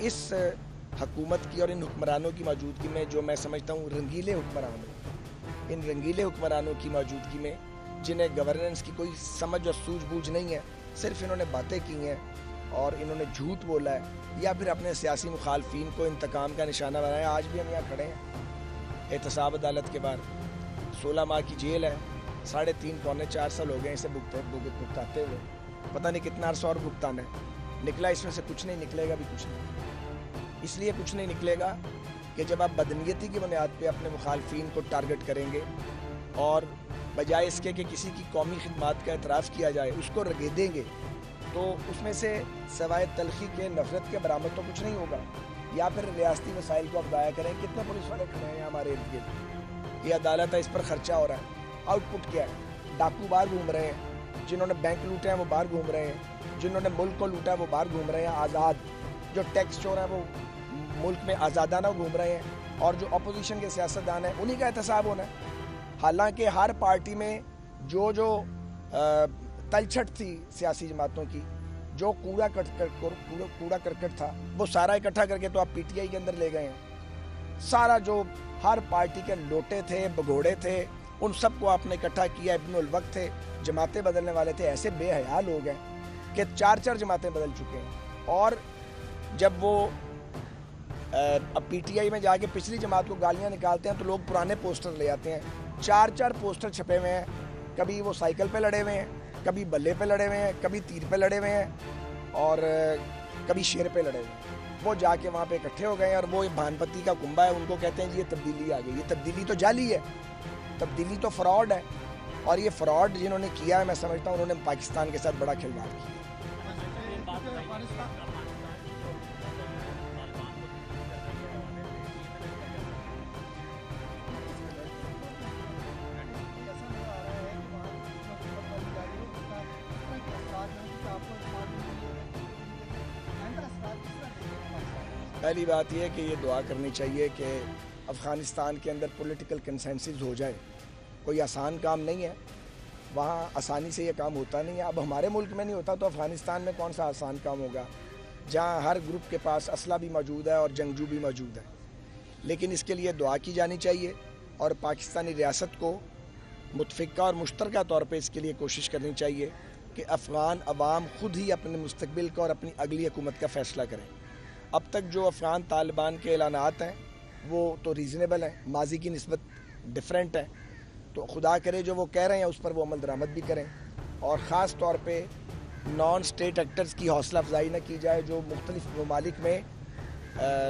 इस हुकूमत की और इन हुक्मरानों की मौजूदगी में जो मैं समझता हूँ रंगीले हुक्मरान, इन रंगीले हुक्मरानों की मौजूदगी में जिन्हें गवर्नेंस की कोई समझ और सूझबूझ नहीं है, सिर्फ इन्होंने बातें की हैं और इन्होंने झूठ बोला है या फिर अपने सियासी मुखालफीन को इंतकाम का निशाना बनाया। आज भी हम यहाँ खड़े हैं एहतसाब अदालत के बाहर, 16 माह की जेल है, 3.5 पौने 4 साल हो गए इसे भुगताते हुए, पता नहीं कितना अर्सा और भुगताना है। निकला इसमें से कुछ नहीं, निकलेगा भी कुछ नहीं। इसलिए कुछ नहीं निकलेगा कि जब आप बदनीयती की बुनियाद पे अपने मुखालफीन को टारगेट करेंगे और बजाय इसके कि किसी की कौमी खिदमात का एतराफ़ किया जाए उसको रगेदेंगे, तो उसमें से सवाए तलखी के नफरत के बरामद तो कुछ नहीं होगा। या फिर रियासती वसाइल को अफदाया करें, कितने पुलिस वाले खड़े हैं हमारे इर्द गिर्द, ये अदालत है, इस पर खर्चा हो रहा है, आउटपुट क्या है? डाकू बाहर घूम रहे हैं, जिन्होंने बैंक लूटे हैं वो बाहर घूम रहे हैं, जिन्होंने मुल्क को लूटा है वो बाहर घूम रहे हैं आज़ाद, जो टैक्स चोर हैं वो मुल्क में आज़ादाना घूम रहे हैं, और जो अपोजिशन के सियासतदान हैं उन्हीं का एहतसाब होना है। हालांकि हर पार्टी में जो तलछट थी सियासी जमातों की, जो कूड़ा करकट था, वो सारा इकट्ठा करके तो आप पीटीआई के अंदर ले गए हैं। सारा जो हर पार्टी के लोटे थे, भगोड़े थे, उन सबको आपने इकट्ठा किया। इब्नुल वक्त थे, जमातें बदलने वाले थे, ऐसे बेहया लोग हैं कि 4 जमातें बदल चुके हैं। और जब वो अब पीटीआई में जाके पिछली जमात को गालियां निकालते हैं तो लोग पुराने पोस्टर ले आते हैं। 4 पोस्टर छपे हुए हैं, कभी वो साइकिल पे लड़े हुए हैं, कभी बल्ले पे लड़े हुए हैं, कभी तीर पे लड़े हुए हैं और कभी शेर पे लड़े हुए हैं। वो जाके वहाँ पे इकट्ठे हो गए और वो भानपत्ती का कुंभा है, उनको कहते हैं जी ये तब्दीली आ गई। ये तब्दीली तो जाली है, तब्दीली तो फ्रॉड है, और ये फ्रॉड जिन्होंने किया है मैं समझता हूँ उन्होंने पाकिस्तान के साथ बड़ा खिलवाड़ किया। पहली बात यह है कि ये दुआ करनी चाहिए कि अफ़गानिस्तान के अंदर पॉलिटिकल कंसेंसस हो जाए। कोई आसान काम नहीं है, वहाँ आसानी से ये काम होता नहीं है। अब हमारे मुल्क में नहीं होता तो अफ़गानिस्तान में कौन सा आसान काम होगा, जहाँ हर ग्रुप के पास असला भी मौजूद है और जंगजू भी मौजूद है। लेकिन इसके लिए दुआ की जानी चाहिए और पाकिस्तानी रियासत को मुतफ़िक़ा और मुश्तरका तौर पर इसके लिए कोशिश करनी चाहिए कि अफ़गान अवाम ख़ुद ही अपने मुस्तक़बिल का और अपनी अगली हुकूमत का फ़ैसला करें। अब तक जो अफ़गान तालिबान के ऐलानात हैं वो तो रीज़नेबल हैं, माजी की निस्बत डिफरेंट है, तो खुदा करे जो वो कह रहे हैं उस पर वो अमल दरामद भी करें। और ख़ास तौर पे नॉन स्टेट एक्टर्स की हौसला अफजाई न की जाए जो मुख्तलिफ ममालिक में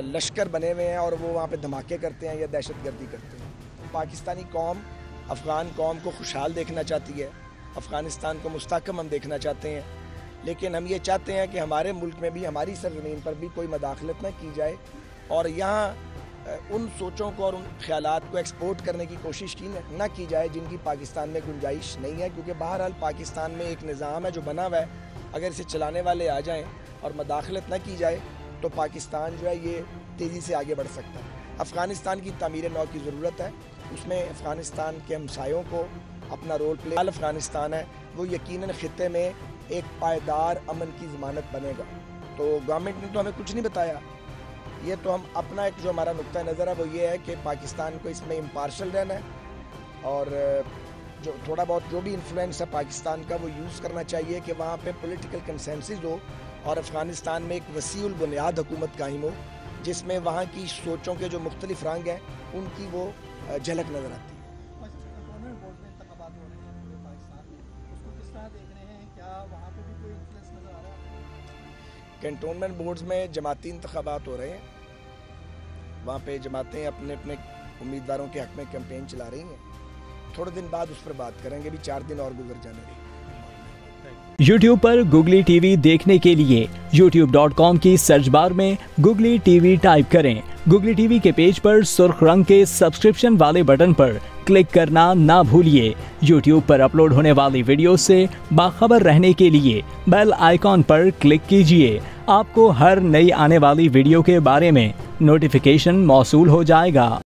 लश्कर बने हुए हैं और वो वहाँ पे धमाके करते हैं या दहशत गर्दी करते हैं। पाकिस्तानी कौम अफ़गान कौम को खुशहाल देखना चाहती है, अफ़गानिस्तान को मुस्तहकम हम देखना चाहते हैं, लेकिन हम ये चाहते हैं कि हमारे मुल्क में भी, हमारी सरज़मीन पर भी कोई मदाखलत न की जाए और यहाँ उन सोचों को और उन ख्यालात को एक्सपोर्ट करने की कोशिश की न की जाए जिनकी पाकिस्तान में गुंजाइश नहीं है। क्योंकि बहरहाल पाकिस्तान में एक निज़ाम है जो बना हुआ है, अगर इसे चलाने वाले आ जाएं और मदाखलत न की जाए तो पाकिस्तान जो है ये तेज़ी से आगे बढ़ सकता है। अफ़गानिस्तान की तामीर नौ की ज़रूरत है, उसमें अफ़गानिस्तान के हमसायों को अपना रोल प्ले। अफ़गानिस्तान है वो यकीनन ख़ित्ते में एक पायदार अमन की ज़मानत बनेगा। तो गवर्नमेंट ने तो हमें कुछ नहीं बताया, ये तो हम अपना एक जो हमारा नुक्ता नज़र है वो ये है कि पाकिस्तान को इसमें इम्पार्शल रहना है और जो थोड़ा बहुत जो भी इन्फ्लुएंस है पाकिस्तान का वो यूज़ करना चाहिए कि वहाँ पे पॉलिटिकल कंसेंसस हो और अफ़गानिस्तान में एक वसीउल बुनियाद हुकूमत कायम हो जिसमें वहाँ की सोचों के जो मुख्तलिफ रंग हैं उनकी वो झलक नज़र आती है। कैंटोनमेंट बोर्ड्स में जमाती इंतखाबात हो रहे हैं, वहाँ पे जमातें अपने अपने उम्मीदवारों के हक़ में कैंपेन चला रही हैं। थोड़े दिन बाद उस पर बात करेंगे, भी 4 दिन और गुजर जाने दें। YouTube पर गुगली टीवी देखने के लिए youtube.com की सर्च बार में गुगली टीवी टाइप करें। गुगली टीवी के पेज पर सुर्ख रंग के सब्सक्रिप्शन वाले बटन पर क्लिक करना ना भूलिए। YouTube पर अपलोड होने वाली वीडियो से बाखबर रहने के लिए बेल आइकॉन पर क्लिक कीजिए। आपको हर नई आने वाली वीडियो के बारे में नोटिफिकेशन मौसूल हो जाएगा।